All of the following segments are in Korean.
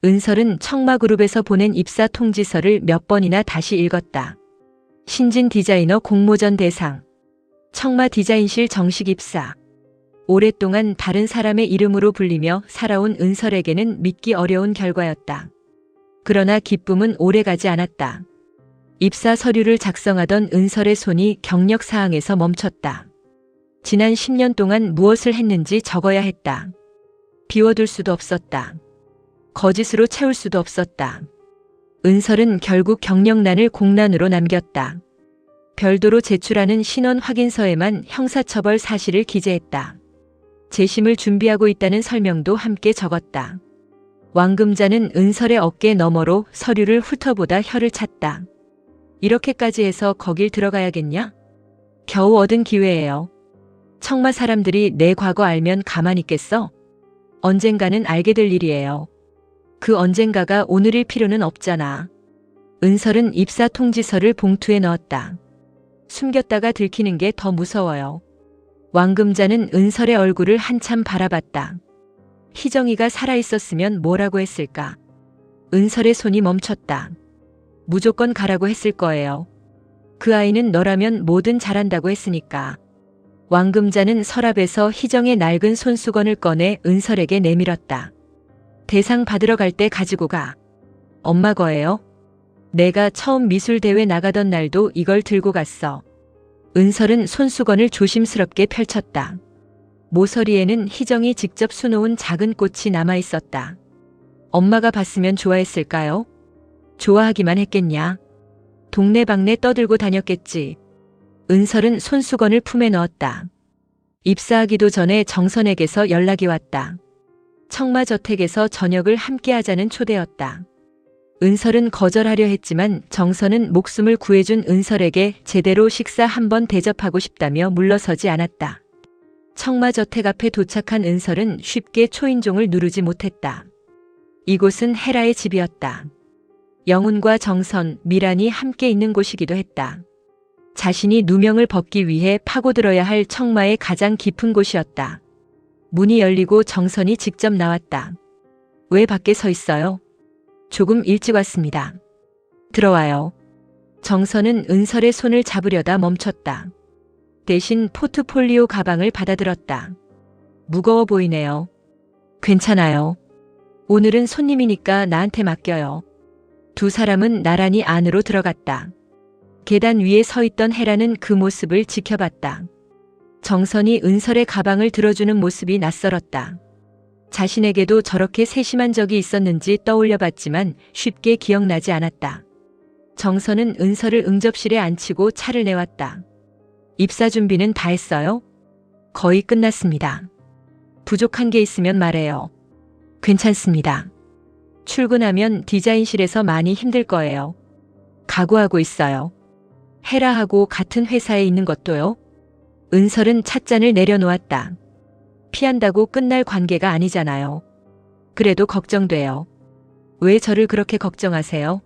은설은 청마그룹에서 보낸 입사 통지서를 몇 번이나 다시 읽었다. 신진 디자이너 공모전 대상, 청마 디자인실 정식 입사. 오랫동안 다른 사람의 이름으로 불리며 살아온 은설에게는 믿기 어려운 결과였다. 그러나 기쁨은 오래가지 않았다. 입사 서류를 작성하던 은설의 손이 경력 사항에서 멈췄다. 지난 10년 동안 무엇을 했는지 적어야 했다. 비워둘 수도 없었다. 거짓으로 채울 수도 없었다. 은설은 결국 경력란을 공란으로 남겼다. 별도로 제출하는 신원 확인서에만 형사처벌 사실을 기재했다. 재심을 준비하고 있다는 설명도 함께 적었다. 왕금자는 은설의 어깨 너머로 서류를 훑어보다 혀를 찼다. 이렇게까지 해서 거길 들어가야겠냐? 겨우 얻은 기회예요. 청마 사람들이 내 과거 알면 가만히 있겠어? 언젠가는 알게 될 일이에요. 그 언젠가가 오늘일 필요는 없잖아. 은설은 입사 통지서를 봉투에 넣었다. 숨겼다가 들키는 게 더 무서워요. 왕금자는 은설의 얼굴을 한참 바라봤다. 희정이가 살아있었으면 뭐라고 했을까? 은설의 손이 멈췄다. 무조건 가라고 했을 거예요. 그 아이는 너라면 뭐든 잘한다고 했으니까. 왕금자는 서랍에서 희정의 낡은 손수건을 꺼내 은설에게 내밀었다. 대상 받으러 갈 때 가지고 가. 엄마 거예요. 내가 처음 미술대회 나가던 날도 이걸 들고 갔어. 은설은 손수건을 조심스럽게 펼쳤다. 모서리에는 희정이 직접 수놓은 작은 꽃이 남아 있었다. 엄마가 봤으면 좋아했을까요? 좋아하기만 했겠냐? 동네방네 떠들고 다녔겠지. 은설은 손수건을 품에 넣었다. 입사하기도 전에 정선에게서 연락이 왔다. 청마저택에서 저녁을 함께 하자는 초대였다. 은설은 거절하려 했지만 정선은 목숨을 구해준 은설에게 제대로 식사 한번 대접하고 싶다며 물러서지 않았다. 청마저택 앞에 도착한 은설은 쉽게 초인종을 누르지 못했다. 이곳은 헤라의 집이었다. 영훈과 정선, 미란이 함께 있는 곳이기도 했다. 자신이 누명을 벗기 위해 파고들어야 할 청마의 가장 깊은 곳이었다. 문이 열리고 정선이 직접 나왔다. 왜 밖에 서 있어요? 조금 일찍 왔습니다. 들어와요. 정선은 은설의 손을 잡으려다 멈췄다. 대신 포트폴리오 가방을 받아들었다. 무거워 보이네요. 괜찮아요. 오늘은 손님이니까 나한테 맡겨요. 두 사람은 나란히 안으로 들어갔다. 계단 위에 서 있던 헤라는 그 모습을 지켜봤다. 정선이 은설의 가방을 들어주는 모습이 낯설었다. 자신에게도 저렇게 세심한 적이 있었는지 떠올려 봤지만 쉽게 기억나지 않았다. 정선은 은설을 응접실에 앉히고 차를 내왔다. 입사 준비는 다 했어요? 거의 끝났습니다. 부족한 게 있으면 말해요. 괜찮습니다. 출근하면 디자인실에서 많이 힘들 거예요. 각오하고 있어요. 헤라하고 같은 회사에 있는 것도요? 은설은 찻잔을 내려놓았다. 피한다고 끝날 관계가 아니잖아요. 그래도 걱정돼요. 왜 저를 그렇게 걱정하세요?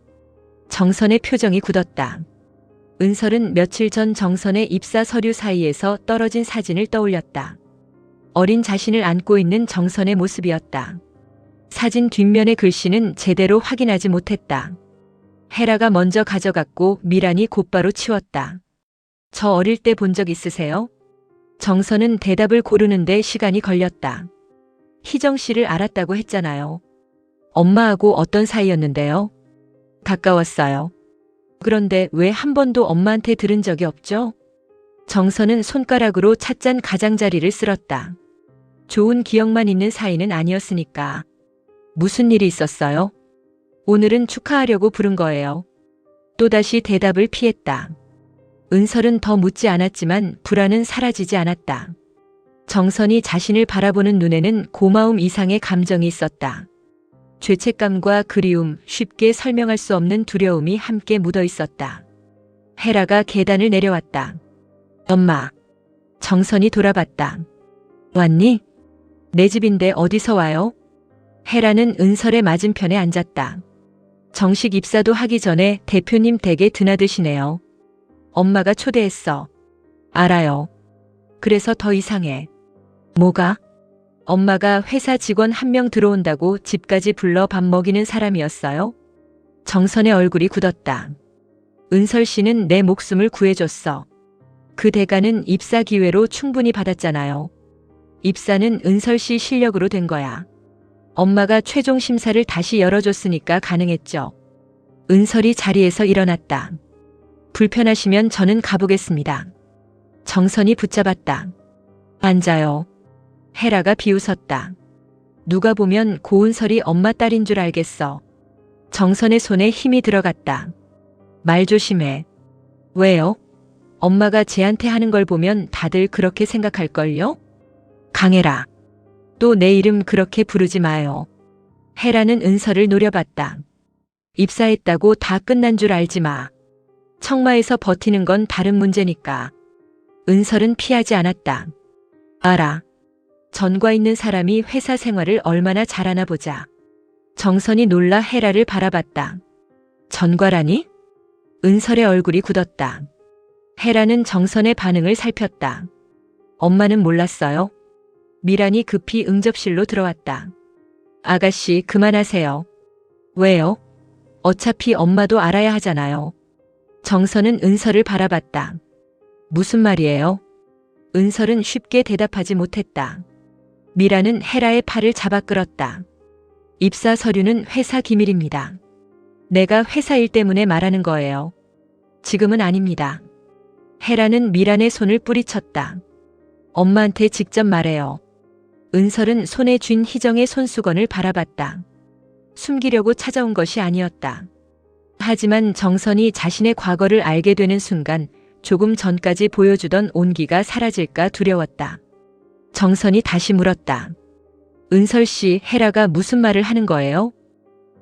정선의 표정이 굳었다. 은설은 며칠 전 정선의 입사 서류 사이에서 떨어진 사진을 떠올렸다. 어린 자신을 안고 있는 정선의 모습이었다. 사진 뒷면의 글씨는 제대로 확인하지 못했다. 헤라가 먼저 가져갔고 미란이 곧바로 치웠다. 저 어릴 때 본 적 있으세요? 정선은 대답을 고르는데 시간이 걸렸다. 희정 씨를 알았다고 했잖아요. 엄마하고 어떤 사이였는데요? 가까웠어요. 그런데 왜 한 번도 엄마한테 들은 적이 없죠? 정선은 손가락으로 찻잔 가장자리를 쓸었다. 좋은 기억만 있는 사이는 아니었으니까. 무슨 일이 있었어요? 오늘은 축하하려고 부른 거예요. 또다시 대답을 피했다. 은설은 더 묻지 않았지만 불안은 사라지지 않았다. 정선이 자신을 바라보는 눈에는 고마움 이상의 감정이 있었다. 죄책감과 그리움, 쉽게 설명할 수 없는 두려움이 함께 묻어 있었다. 헤라가 계단을 내려왔다. 엄마. 정선이 돌아봤다. 왔니? 내 집인데 어디서 와요? 헤라는 은설의 맞은편에 앉았다. 정식 입사도 하기 전에 대표님 댁에 드나드시네요. 엄마가 초대했어. 알아요. 그래서 더 이상해. 뭐가? 엄마가 회사 직원 한 명 들어온다고 집까지 불러 밥 먹이는 사람이었어요? 정선의 얼굴이 굳었다. 은설 씨는 내 목숨을 구해줬어. 그 대가는 입사 기회로 충분히 받았잖아요. 입사는 은설 씨 실력으로 된 거야. 엄마가 최종 심사를 다시 열어줬으니까 가능했죠. 은설이 자리에서 일어났다. 불편하시면 저는 가보겠습니다. 정선이 붙잡았다. 앉아요. 헤라가 비웃었다. 누가 보면 고은설이 엄마 딸인 줄 알겠어. 정선의 손에 힘이 들어갔다. 말 조심해. 왜요? 엄마가 쟤한테 하는 걸 보면 다들 그렇게 생각할걸요? 강혜라. 또 내 이름 그렇게 부르지 마요. 헤라는 은설을 노려봤다. 입사했다고 다 끝난 줄 알지 마. 청마에서 버티는 건 다른 문제니까. 은설은 피하지 않았다. 알아. 전과 있는 사람이 회사 생활을 얼마나 잘하나 보자. 정선이 놀라 헤라를 바라봤다. 전과라니? 은설의 얼굴이 굳었다. 헤라는 정선의 반응을 살폈다. 엄마는 몰랐어요. 미란이 급히 응접실로 들어왔다. 아가씨, 그만하세요. 왜요? 어차피 엄마도 알아야 하잖아요. 정선은 은설을 바라봤다. 무슨 말이에요? 은설은 쉽게 대답하지 못했다. 미란은 헤라의 팔을 잡아 끌었다. 입사 서류는 회사 기밀입니다. 내가 회사 일 때문에 말하는 거예요. 지금은 아닙니다. 헤라는 미란의 손을 뿌리쳤다. 엄마한테 직접 말해요. 은설은 손에 쥔 희정의 손수건을 바라봤다. 숨기려고 찾아온 것이 아니었다. 하지만 정선이 자신의 과거를 알게 되는 순간 조금 전까지 보여주던 온기가 사라질까 두려웠다. 정선이 다시 물었다. 은설 씨, 헤라가 무슨 말을 하는 거예요?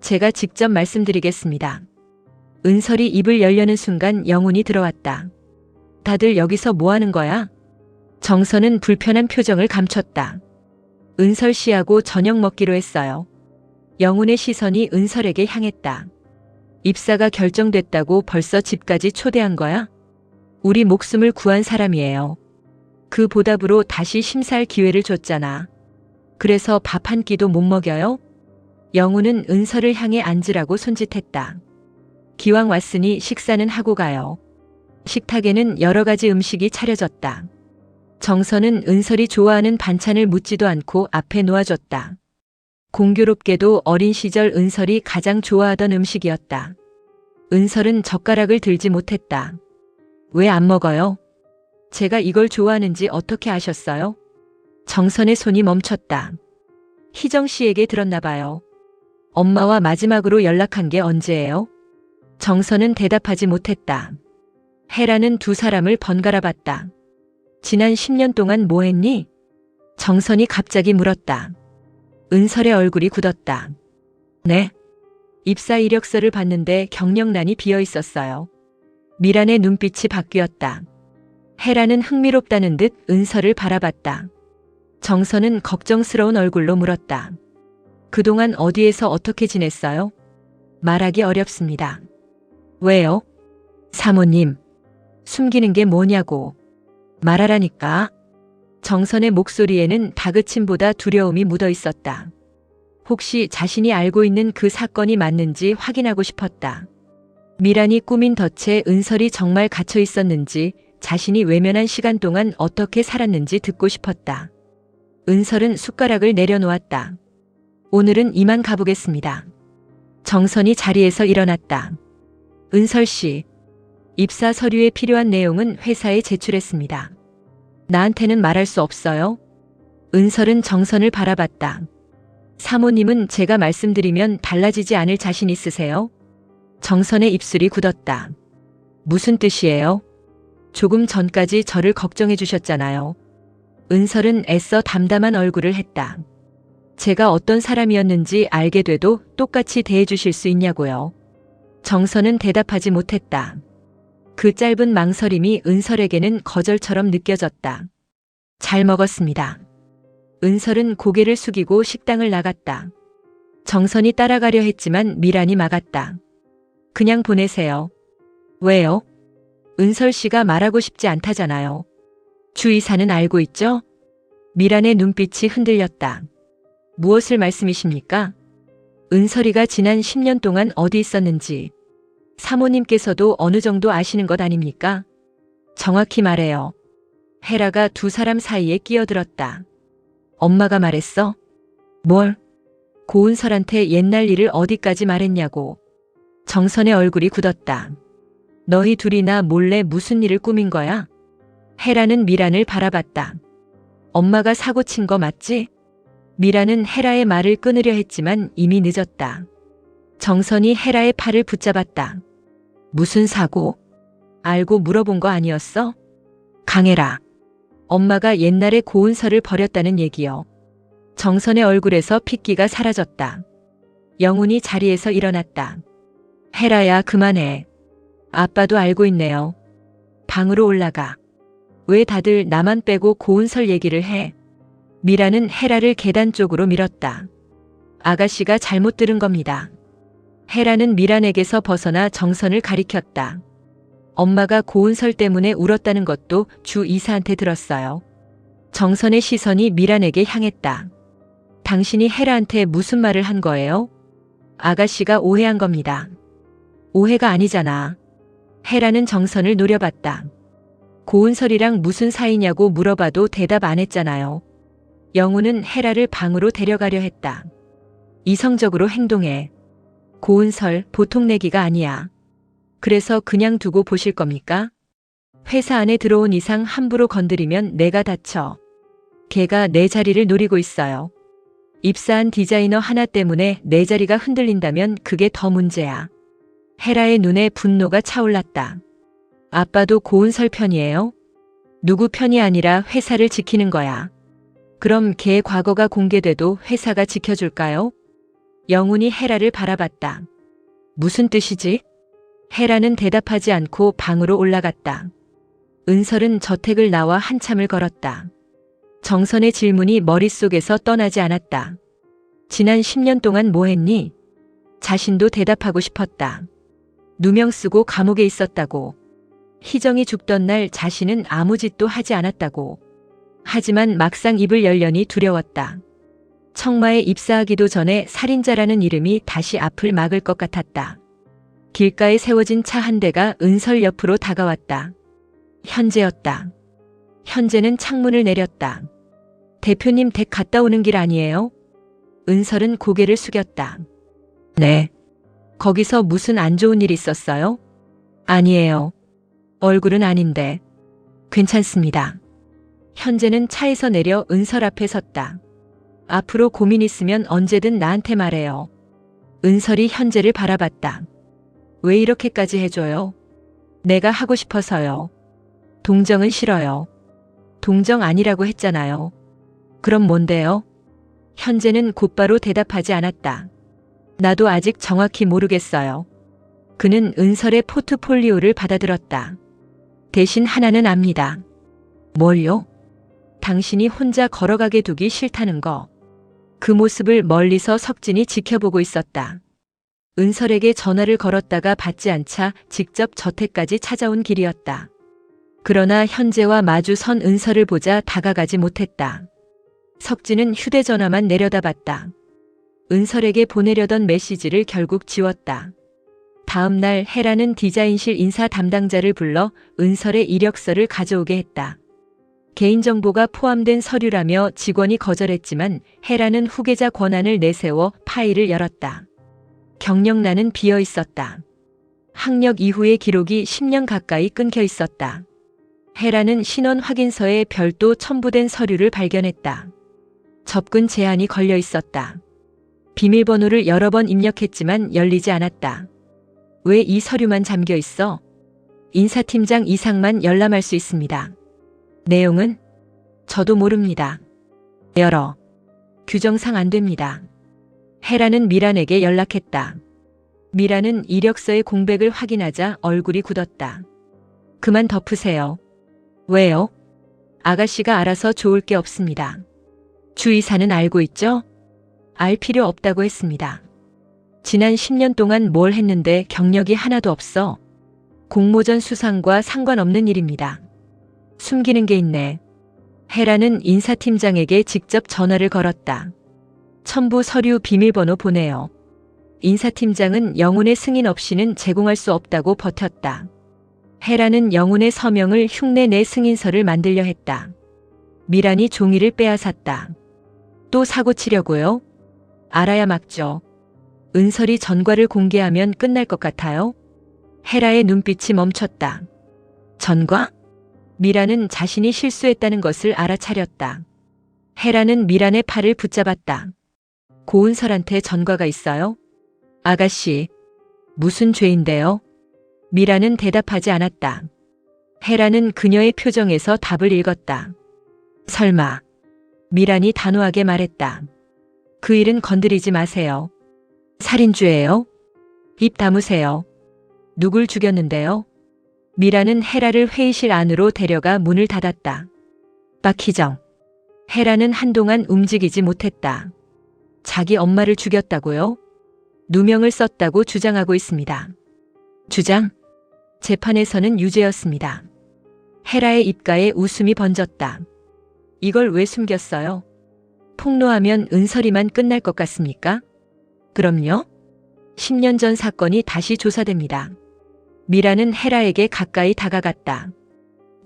제가 직접 말씀드리겠습니다. 은설이 입을 열려는 순간 영훈이 들어왔다. 다들 여기서 뭐 하는 거야? 정선은 불편한 표정을 감췄다. 은설 씨하고 저녁 먹기로 했어요. 영훈의 시선이 은설에게 향했다. 입사가 결정됐다고 벌써 집까지 초대한 거야? 우리 목숨을 구한 사람이에요. 그 보답으로 다시 심사할 기회를 줬잖아. 그래서 밥 한 끼도 못 먹여요? 영훈은 은설을 향해 앉으라고 손짓했다. 기왕 왔으니 식사는 하고 가요. 식탁에는 여러 가지 음식이 차려졌다. 정선은 은설이 좋아하는 반찬을 묻지도 않고 앞에 놓아줬다. 공교롭게도 어린 시절 은설이 가장 좋아하던 음식이었다. 은설은 젓가락을 들지 못했다. 왜 안 먹어요? 제가 이걸 좋아하는지 어떻게 아셨어요? 정선의 손이 멈췄다. 희정 씨에게 들었나 봐요. 엄마와 마지막으로 연락한 게 언제예요? 정선은 대답하지 못했다. 헤라는 두 사람을 번갈아 봤다. 지난 10년 동안 뭐 했니? 정선이 갑자기 물었다. 은설의 얼굴이 굳었다. 네. 입사 이력서를 봤는데 경력란이 비어 있었어요. 미란의 눈빛이 바뀌었다. 헤라는 흥미롭다는 듯 은설을 바라봤다. 정선은 걱정스러운 얼굴로 물었다. 그동안 어디에서 어떻게 지냈어요? 말하기 어렵습니다. 왜요? 사모님, 숨기는 게 뭐냐고. 말하라니까. 정선의 목소리에는 다그침보다 두려움이 묻어 있었다. 혹시 자신이 알고 있는 그 사건이 맞는지 확인하고 싶었다. 미란이 꾸민 덫에 은설이 정말 갇혀 있었는지, 자신이 외면한 시간 동안 어떻게 살았는지 듣고 싶었다. 은설은 숟가락을 내려놓았다. 오늘은 이만 가보겠습니다. 정선이 자리에서 일어났다. 은설 씨, 입사 서류에 필요한 내용은 회사에 제출했습니다. 나한테는 말할 수 없어요? 은설은 정선을 바라봤다. 사모님은 제가 말씀드리면 달라지지 않을 자신 있으세요? 정선의 입술이 굳었다. 무슨 뜻이에요? 조금 전까지 저를 걱정해 주셨잖아요. 은설은 애써 담담한 얼굴을 했다. 제가 어떤 사람이었는지 알게 돼도 똑같이 대해 주실 수 있냐고요. 정선은 대답하지 못했다. 그 짧은 망설임이 은설에게는 거절처럼 느껴졌다. 잘 먹었습니다. 은설은 고개를 숙이고 식당을 나갔다. 정선이 따라가려 했지만 미란이 막았다. 그냥 보내세요. 왜요? 은설 씨가 말하고 싶지 않다잖아요. 주 이사는 알고 있죠? 미란의 눈빛이 흔들렸다. 무엇을 말씀이십니까? 은설이가 지난 10년 동안 어디 있었는지 사모님께서도 어느 정도 아시는 것 아닙니까? 정확히 말해요. 헤라가 두 사람 사이에 끼어들었다. 엄마가 말했어? 뭘? 고은설한테 옛날 일을 어디까지 말했냐고. 정선의 얼굴이 굳었다. 너희 둘이 나 몰래 무슨 일을 꾸민 거야? 헤라는 미란을 바라봤다. 엄마가 사고 친 거 맞지? 미란은 헤라의 말을 끊으려 했지만 이미 늦었다. 정선이 헤라의 팔을 붙잡았다. 무슨 사고? 알고 물어본 거 아니었어? 강해라. 엄마가 옛날에 고은설을 버렸다는 얘기요. 정선의 얼굴에서 핏기가 사라졌다. 영훈이 자리에서 일어났다. 헤라야, 그만해. 아빠도 알고 있네요. 방으로 올라가. 왜 다들 나만 빼고 고은설 얘기를 해? 미라는 헤라를 계단 쪽으로 밀었다. 아가씨가 잘못 들은 겁니다. 헤라는 미란에게서 벗어나 정선을 가리켰다. 엄마가 고은설 때문에 울었다는 것도 주 이사한테 들었어요. 정선의 시선이 미란에게 향했다. 당신이 헤라한테 무슨 말을 한 거예요? 아가씨가 오해한 겁니다. 오해가 아니잖아. 헤라는 정선을 노려봤다. 고은설이랑 무슨 사이냐고 물어봐도 대답 안 했잖아요. 영우는 헤라를 방으로 데려가려 했다. 이성적으로 행동해. 고은설 보통 내기가 아니야. 그래서 그냥 두고 보실 겁니까? 회사 안에 들어온 이상 함부로 건드리면 내가 다쳐. 걔가 내 자리를 노리고 있어요. 입사한 디자이너 하나 때문에 내 자리가 흔들린다면 그게 더 문제야. 헤라의 눈에 분노가 차올랐다. 아빠도 고은설 편이에요? 누구 편이 아니라 회사를 지키는 거야. 그럼 걔의 과거가 공개돼도 회사가 지켜줄까요? 영훈이 헤라를 바라봤다. 무슨 뜻이지? 헤라는 대답하지 않고 방으로 올라갔다. 은설은 저택을 나와 한참을 걸었다. 정선의 질문이 머릿속에서 떠나지 않았다. 지난 10년 동안 뭐 했니? 자신도 대답하고 싶었다. 누명 쓰고 감옥에 있었다고. 희정이 죽던 날 자신은 아무 짓도 하지 않았다고. 하지만 막상 입을 열려니 두려웠다. 청마에 입사하기도 전에 살인자라는 이름이 다시 앞을 막을 것 같았다. 길가에 세워진 차 한 대가 은설 옆으로 다가왔다. 현재였다. 현재는 창문을 내렸다. 대표님 댁 갔다 오는 길 아니에요? 은설은 고개를 숙였다. 네. 거기서 무슨 안 좋은 일 있었어요? 아니에요. 얼굴은 아닌데. 괜찮습니다. 현재는 차에서 내려 은설 앞에 섰다. 앞으로 고민 있으면 언제든 나한테 말해요. 은설이 현재를 바라봤다. 왜 이렇게까지 해줘요? 내가 하고 싶어서요. 동정은 싫어요. 동정 아니라고 했잖아요. 그럼 뭔데요? 현재는 곧바로 대답하지 않았다. 나도 아직 정확히 모르겠어요. 그는 은설의 포트폴리오를 받아들었다. 대신 하나는 압니다. 뭘요? 당신이 혼자 걸어가게 두기 싫다는 거. 그 모습을 멀리서 석진이 지켜보고 있었다. 은설에게 전화를 걸었다가 받지 않자 직접 저택까지 찾아온 길이었다. 그러나 현재와 마주 선 은설을 보자 다가가지 못했다. 석진은 휴대전화만 내려다봤다. 은설에게 보내려던 메시지를 결국 지웠다. 다음 날 헤라는 디자인실 인사 담당자를 불러 은설의 이력서를 가져오게 했다. 개인정보가 포함된 서류라며 직원이 거절했지만 헤라는 후계자 권한을 내세워 파일을 열었다. 경력란은 비어 있었다. 학력 이후의 기록이 10년 가까이 끊겨 있었다. 헤라는 신원 확인서에 별도 첨부된 서류를 발견했다. 접근 제한이 걸려 있었다. 비밀번호를 여러 번 입력했지만 열리지 않았다. 왜 이 서류만 잠겨 있어? 인사팀장 이상만 열람할 수 있습니다. 내용은? 저도 모릅니다. 열어. 규정상 안 됩니다. 헤라는 미란에게 연락했다. 미란은 이력서의 공백을 확인하자 얼굴이 굳었다. 그만 덮으세요. 왜요? 아가씨가 알아서 좋을 게 없습니다. 주이사는 알고 있죠? 알 필요 없다고 했습니다. 지난 10년 동안 뭘 했는데 경력이 하나도 없어. 공모전 수상과 상관없는 일입니다. 숨기는 게 있네. 헤라는 인사팀장에게 직접 전화를 걸었다. 첨부 서류 비밀번호 보내요. 인사팀장은 영훈의 승인 없이는 제공할 수 없다고 버텼다. 헤라는 영훈의 서명을 흉내내 승인서를 만들려 했다. 미란이 종이를 빼앗았다. 또 사고치려고요? 알아야 막죠. 은설이 전과를 공개하면 끝날 것 같아요? 헤라의 눈빛이 멈췄다. 전과? 미란은 자신이 실수했다는 것을 알아차렸다. 헤라는 미란의 팔을 붙잡았다. 고은설한테 전과가 있어요? 아가씨, 무슨 죄인데요? 미란은 대답하지 않았다. 헤라는 그녀의 표정에서 답을 읽었다. 설마. 미란이 단호하게 말했다. 그 일은 건드리지 마세요. 살인죄예요? 입 다무세요. 누굴 죽였는데요? 미란은 헤라를 회의실 안으로 데려가 문을 닫았다. 박희정. 헤라는 한동안 움직이지 못했다. 자기 엄마를 죽였다고요? 누명을 썼다고 주장하고 있습니다. 주장? 재판에서는 유죄였습니다. 헤라의 입가에 웃음이 번졌다. 이걸 왜 숨겼어요? 폭로하면 은설이만 끝날 것 같습니까? 그럼요. 10년 전 사건이 다시 조사됩니다. 미라는 헤라에게 가까이 다가갔다.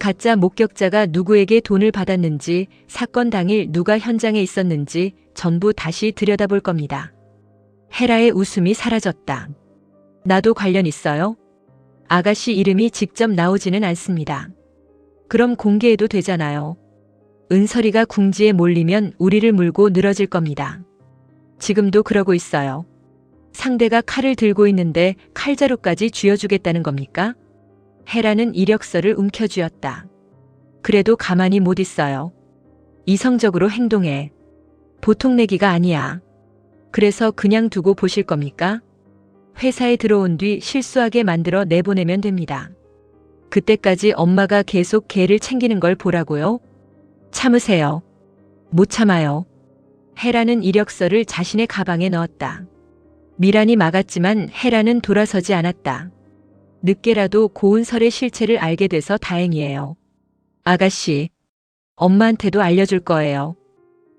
가짜 목격자가 누구에게 돈을 받았는지, 사건 당일 누가 현장에 있었는지 전부 다시 들여다볼 겁니다. 헤라의 웃음이 사라졌다. 나도 관련 있어요? 아가씨 이름이 직접 나오지는 않습니다. 그럼 공개해도 되잖아요. 은설이가 궁지에 몰리면 우리를 물고 늘어질 겁니다. 지금도 그러고 있어요. 상대가 칼을 들고 있는데 칼자루까지 쥐어주겠다는 겁니까? 헤라는 이력서를 움켜쥐었다. 그래도 가만히 못 있어요. 이성적으로 행동해. 보통 내기가 아니야. 그래서 그냥 두고 보실 겁니까? 회사에 들어온 뒤 실수하게 만들어 내보내면 됩니다. 그때까지 엄마가 계속 걔를 챙기는 걸 보라고요? 참으세요. 못 참아요. 헤라는 이력서를 자신의 가방에 넣었다. 미란이 막았지만 헤라는 돌아서지 않았다. 늦게라도 고은설의 실체를 알게 돼서 다행이에요. 아가씨, 엄마한테도 알려줄 거예요.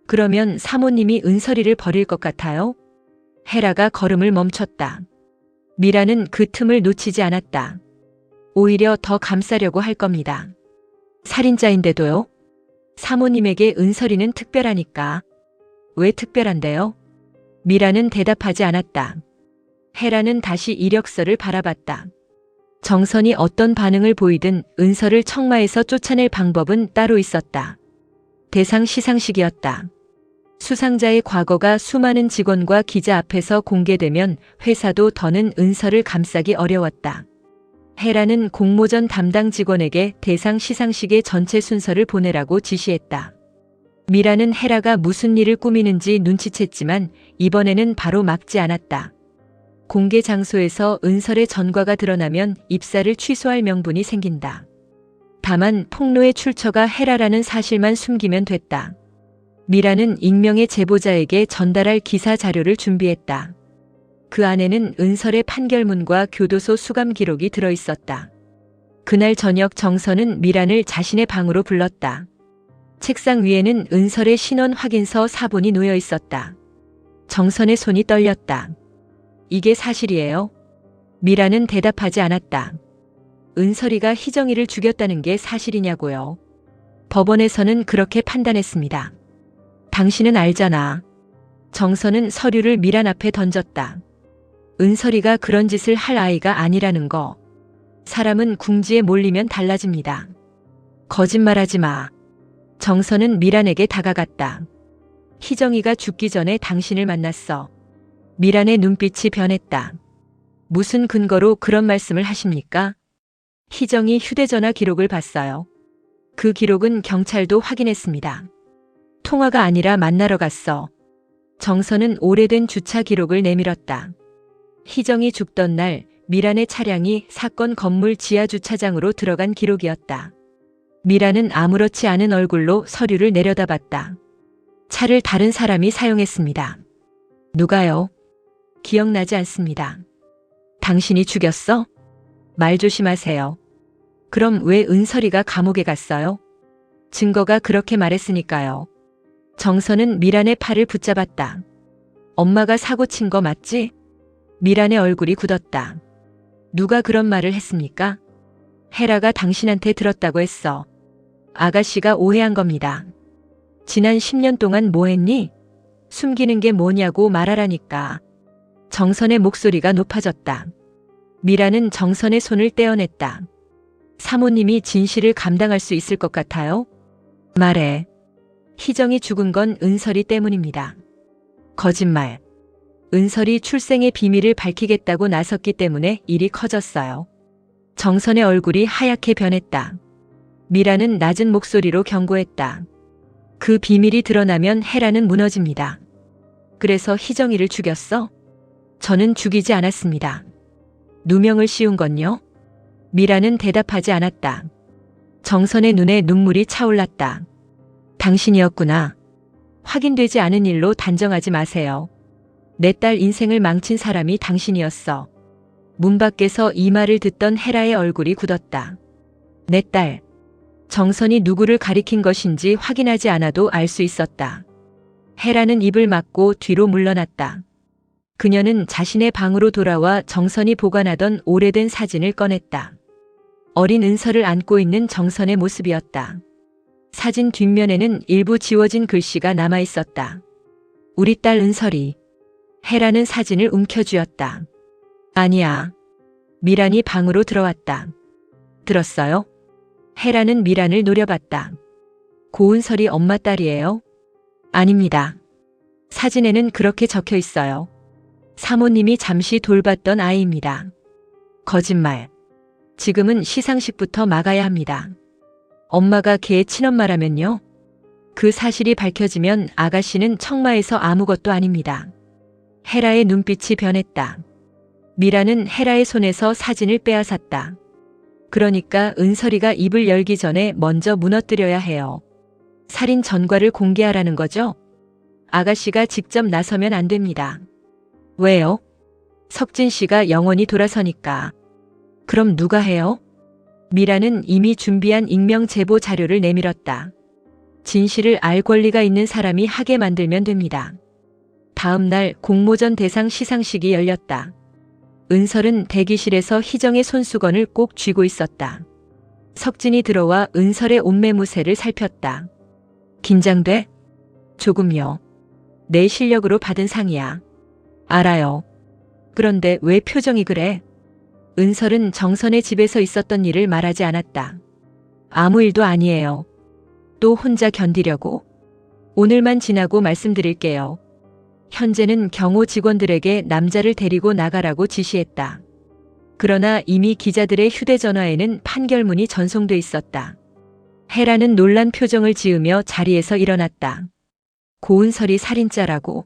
그러면 사모님이 은설이를 버릴 것 같아요? 헤라가 걸음을 멈췄다. 미라는 그 틈을 놓치지 않았다. 오히려 더 감싸려고 할 겁니다. 살인자인데도요? 사모님에게 은설이는 특별하니까. 왜 특별한데요? 미라는 대답하지 않았다. 헤라는 다시 이력서를 바라봤다. 정선이 어떤 반응을 보이든 은설을 청마에서 쫓아낼 방법은 따로 있었다. 대상 시상식이었다. 수상자의 과거가 수많은 직원과 기자 앞에서 공개되면 회사도 더는 은설을 감싸기 어려웠다. 헤라는 공모전 담당 직원에게 대상 시상식의 전체 순서를 보내라고 지시했다. 미라는 헤라가 무슨 일을 꾸미는지 눈치챘지만 이번에는 바로 막지 않았다. 공개 장소에서 은설의 전과가 드러나면 입사를 취소할 명분이 생긴다. 다만 폭로의 출처가 헤라라는 사실만 숨기면 됐다. 미라는 익명의 제보자에게 전달할 기사 자료를 준비했다. 그 안에는 은설의 판결문과 교도소 수감 기록이 들어있었다. 그날 저녁 정선은 미란을 자신의 방으로 불렀다. 책상 위에는 은설의 신원 확인서 사본이 놓여 있었다. 정선의 손이 떨렸다. 이게 사실이에요? 미란은 대답하지 않았다. 은설이가 희정이를 죽였다는 게 사실이냐고요. 법원에서는 그렇게 판단했습니다. 당신은 알잖아. 정선은 서류를 미란 앞에 던졌다. 은설이가 그런 짓을 할 아이가 아니라는 거. 사람은 궁지에 몰리면 달라집니다. 거짓말하지 마. 정선은 미란에게 다가갔다. 희정이가 죽기 전에 당신을 만났어. 미란의 눈빛이 변했다. 무슨 근거로 그런 말씀을 하십니까? 희정이 휴대전화 기록을 봤어요. 그 기록은 경찰도 확인했습니다. 통화가 아니라 만나러 갔어. 정선은 오래된 주차 기록을 내밀었다. 희정이 죽던 날 미란의 차량이 사건 건물 지하 주차장으로 들어간 기록이었다. 미란은 아무렇지 않은 얼굴로 서류를 내려다봤다. 차를 다른 사람이 사용했습니다. 누가요? 기억나지 않습니다. 당신이 죽였어? 말 조심하세요. 그럼 왜 은설이가 감옥에 갔어요? 증거가 그렇게 말했으니까요. 정선은 미란의 팔을 붙잡았다. 엄마가 사고 친 거 맞지? 미란의 얼굴이 굳었다. 누가 그런 말을 했습니까? 헤라가 당신한테 들었다고 했어. 아가씨가 오해한 겁니다. 지난 10년 동안 뭐 했니? 숨기는 게 뭐냐고 말하라니까. 정선의 목소리가 높아졌다. 미라는 정선의 손을 떼어냈다. 사모님이 진실을 감당할 수 있을 것 같아요? 말해. 희정이 죽은 건 은설이 때문입니다. 거짓말. 은설이 출생의 비밀을 밝히겠다고 나섰기 때문에 일이 커졌어요. 정선의 얼굴이 하얗게 변했다. 미라는 낮은 목소리로 경고했다. 그 비밀이 드러나면 헤라는 무너집니다. 그래서 희정이를 죽였어? 저는 죽이지 않았습니다. 누명을 씌운 건요? 미라는 대답하지 않았다. 정선의 눈에 눈물이 차올랐다. 당신이었구나. 확인되지 않은 일로 단정하지 마세요. 내 딸 인생을 망친 사람이 당신이었어. 문 밖에서 이 말을 듣던 헤라의 얼굴이 굳었다. 내 딸. 정선이 누구를 가리킨 것인지 확인하지 않아도 알 수 있었다. 헤라는 입을 막고 뒤로 물러났다. 그녀는 자신의 방으로 돌아와 정선이 보관하던 오래된 사진을 꺼냈다. 어린 은설을 안고 있는 정선의 모습이었다. 사진 뒷면에는 일부 지워진 글씨가 남아 있었다. 우리 딸 은설이. 헤라는 사진을 움켜쥐었다. 아니야. 미란이 방으로 들어왔다. 들었어요? 헤라는 미란을 노려봤다. 고은설이 엄마 딸이에요? 아닙니다. 사진에는 그렇게 적혀 있어요. 사모님이 잠시 돌봤던 아이입니다. 거짓말. 지금은 시상식부터 막아야 합니다. 엄마가 걔의 친엄마라면요? 그 사실이 밝혀지면 아가씨는 청마에서 아무것도 아닙니다. 헤라의 눈빛이 변했다. 미라는 헤라의 손에서 사진을 빼앗았다. 그러니까 은설이가 입을 열기 전에 먼저 무너뜨려야 해요. 살인 전과를 공개하라는 거죠? 아가씨가 직접 나서면 안 됩니다. 왜요? 석진 씨가 영원히 돌아서니까. 그럼 누가 해요? 미라는 이미 준비한 익명 제보 자료를 내밀었다. 진실을 알 권리가 있는 사람이 하게 만들면 됩니다. 다음 날 공모전 대상 시상식이 열렸다. 은설은 대기실에서 희정의 손수건을 꼭 쥐고 있었다. 석진이 들어와 은설의 옷매무새를 살폈다. 긴장돼? 조금요. 내 실력으로 받은 상이야. 알아요. 그런데 왜 표정이 그래? 은설은 정선의 집에서 있었던 일을 말하지 않았다. 아무 일도 아니에요. 또 혼자 견디려고? 오늘만 지나고 말씀드릴게요. 현재는 경호 직원들에게 남자를 데리고 나가라고 지시했다. 그러나 이미 기자들의 휴대전화에는 판결문이 전송돼 있었다. 헤라는 놀란 표정을 지으며 자리에서 일어났다. 고은설이 살인자라고.